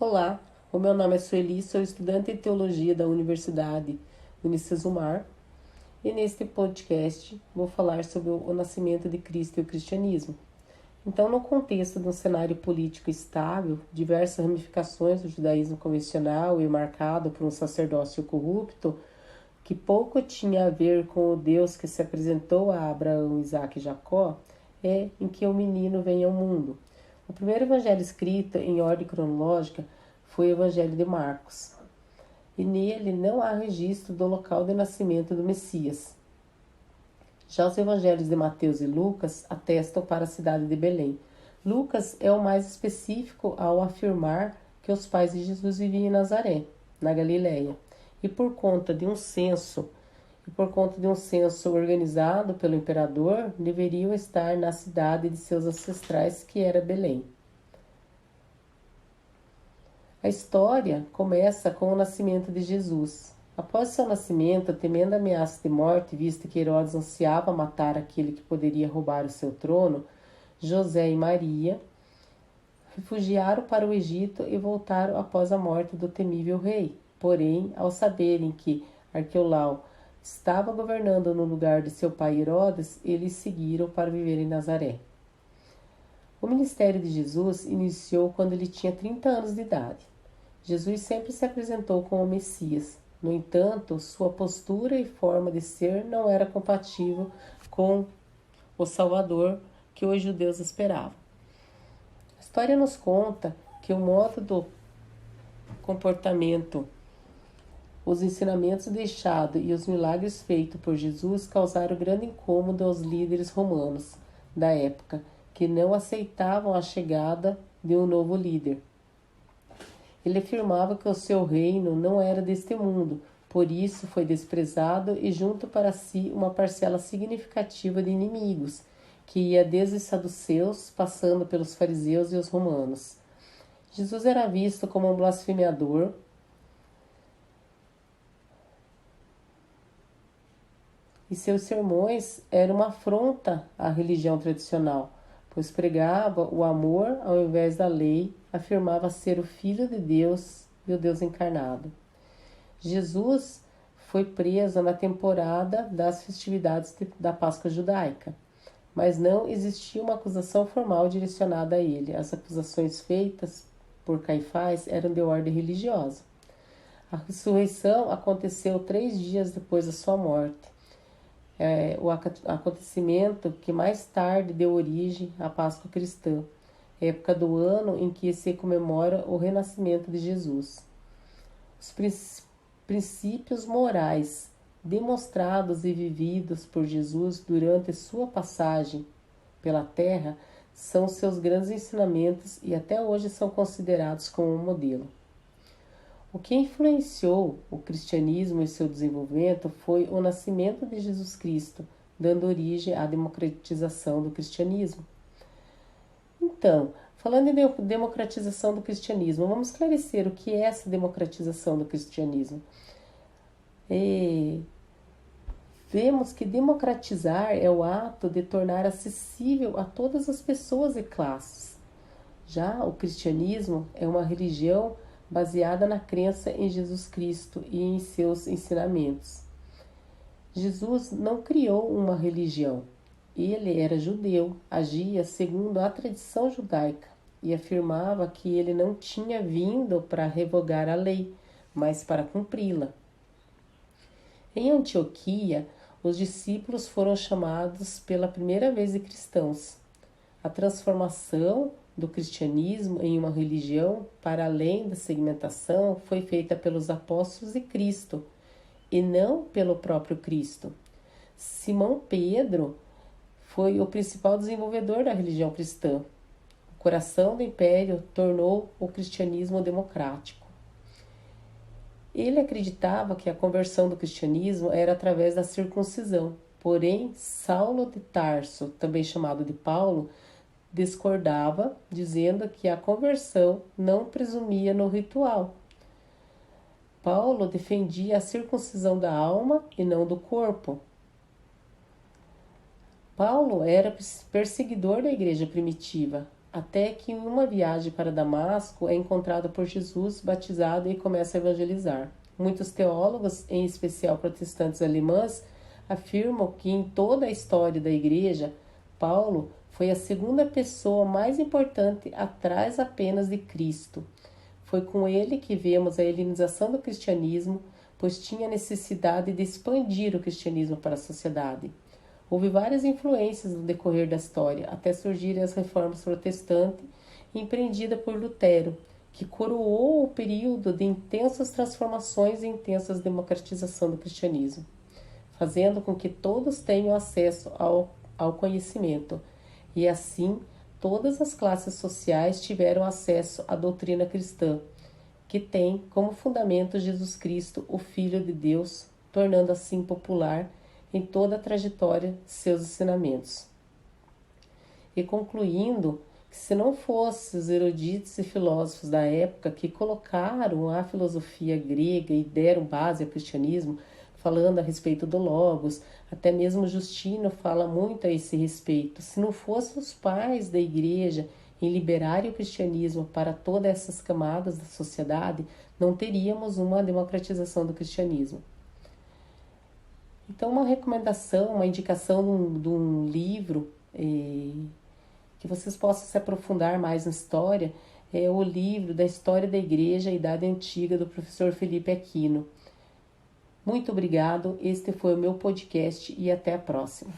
Olá, o meu nome é Sueli, sou estudante de Teologia da Universidade Unicesumar e neste podcast vou falar sobre o nascimento de Cristo e o cristianismo. Então, no contexto de um cenário político estável, diversas ramificações do judaísmo convencional e marcado por um sacerdócio corrupto, que pouco tinha a ver com o Deus que se apresentou a Abraão, Isaque e Jacó, é em que o menino vem ao mundo. O primeiro evangelho escrito em ordem cronológica foi o Evangelho de Marcos, e nele não há registro do local de nascimento do Messias. Já os evangelhos de Mateus e Lucas atestam para a cidade de Belém. Lucas é o mais específico ao afirmar que os pais de Jesus viviam em Nazaré, na Galileia, e por conta de um censo organizado pelo imperador, deveriam estar na cidade de seus ancestrais, que era Belém. A história começa com o nascimento de Jesus. Após seu nascimento, temendo a ameaça de morte, visto que Herodes ansiava matar aquele que poderia roubar o seu trono, José e Maria refugiaram para o Egito e voltaram após a morte do temível rei. Porém, ao saberem que Arquelau estava governando no lugar de seu pai Herodes, eles seguiram para viver em Nazaré. O ministério de Jesus iniciou quando ele tinha 30 anos de idade. Jesus sempre se apresentou como o Messias. No entanto, sua postura e forma de ser não era compatível com o Salvador que os judeus esperavam. A história nos conta que o modo do comportamento, os ensinamentos deixados e os milagres feitos por Jesus causaram grande incômodo aos líderes romanos da época, que não aceitavam a chegada de um novo líder. Ele afirmava que o seu reino não era deste mundo, por isso foi desprezado e junto para si uma parcela significativa de inimigos, que ia desde os saduceus, passando pelos fariseus e os romanos. Jesus era visto como um blasfemador e seus sermões eram uma afronta à religião tradicional, pois pregava o amor ao invés da lei, afirmava ser o Filho de Deus e o Deus encarnado. Jesus foi preso na temporada das festividades da Páscoa judaica, mas não existia uma acusação formal direcionada a ele. As acusações feitas por Caifás eram de ordem religiosa. A ressurreição aconteceu 3 dias depois da sua morte. O acontecimento que mais tarde deu origem à Páscoa cristã, época do ano em que se comemora o renascimento de Jesus. Os princípios morais demonstrados e vividos por Jesus durante sua passagem pela terra são seus grandes ensinamentos e até hoje são considerados como um modelo. O que influenciou o cristianismo e seu desenvolvimento foi o nascimento de Jesus Cristo, dando origem à democratização do cristianismo. Então, falando em democratização do cristianismo, vamos esclarecer o que é essa democratização do cristianismo. Vemos que democratizar é o ato de tornar acessível a todas as pessoas e classes. Já o cristianismo é uma religião baseada na crença em Jesus Cristo e em seus ensinamentos. Jesus não criou uma religião. Ele era judeu, agia segundo a tradição judaica e afirmava que ele não tinha vindo para revogar a lei, mas para cumpri-la. Em Antioquia, os discípulos foram chamados pela primeira vez de cristãos. A transformação do cristianismo em uma religião, para além da segmentação, foi feita pelos apóstolos de Cristo, e não pelo próprio Cristo. Simão Pedro foi o principal desenvolvedor da religião cristã. O coração do império tornou o cristianismo democrático. Ele acreditava que a conversão do cristianismo era através da circuncisão. Porém, Saulo de Tarso, também chamado de Paulo, discordava, dizendo que a conversão não presumia no ritual. Paulo defendia a circuncisão da alma e não do corpo. Paulo era perseguidor da igreja primitiva, até que em uma viagem para Damasco é encontrado por Jesus, batizado e começa a evangelizar. Muitos teólogos, em especial protestantes alemães, afirmam que em toda a história da Igreja, Paulo foi a segunda pessoa mais importante atrás apenas de Cristo. Foi com ele que vemos a helenização do cristianismo, pois tinha necessidade de expandir o cristianismo para a sociedade. Houve várias influências no decorrer da história, até surgirem as reformas protestantes, empreendida por Lutero, que coroou o período de intensas transformações e intensas democratização do cristianismo, fazendo com que todos tenham acesso ao conhecimento, e assim todas as classes sociais tiveram acesso à doutrina cristã, que tem como fundamento Jesus Cristo, o Filho de Deus, tornando assim popular em toda a trajetória seus ensinamentos. E concluindo que se não fossem os eruditos e filósofos da época que colocaram a filosofia grega e deram base ao cristianismo, falando a respeito do Logos, até mesmo Justino fala muito a esse respeito. Se não fossem os pais da igreja em liberarem o cristianismo para todas essas camadas da sociedade, não teríamos uma democratização do cristianismo. Então, uma recomendação, uma indicação de um livro que vocês possam se aprofundar mais na história é o livro da História da Igreja, Idade Antiga, do professor Felipe Aquino. Muito obrigado, este foi o meu podcast e até a próxima.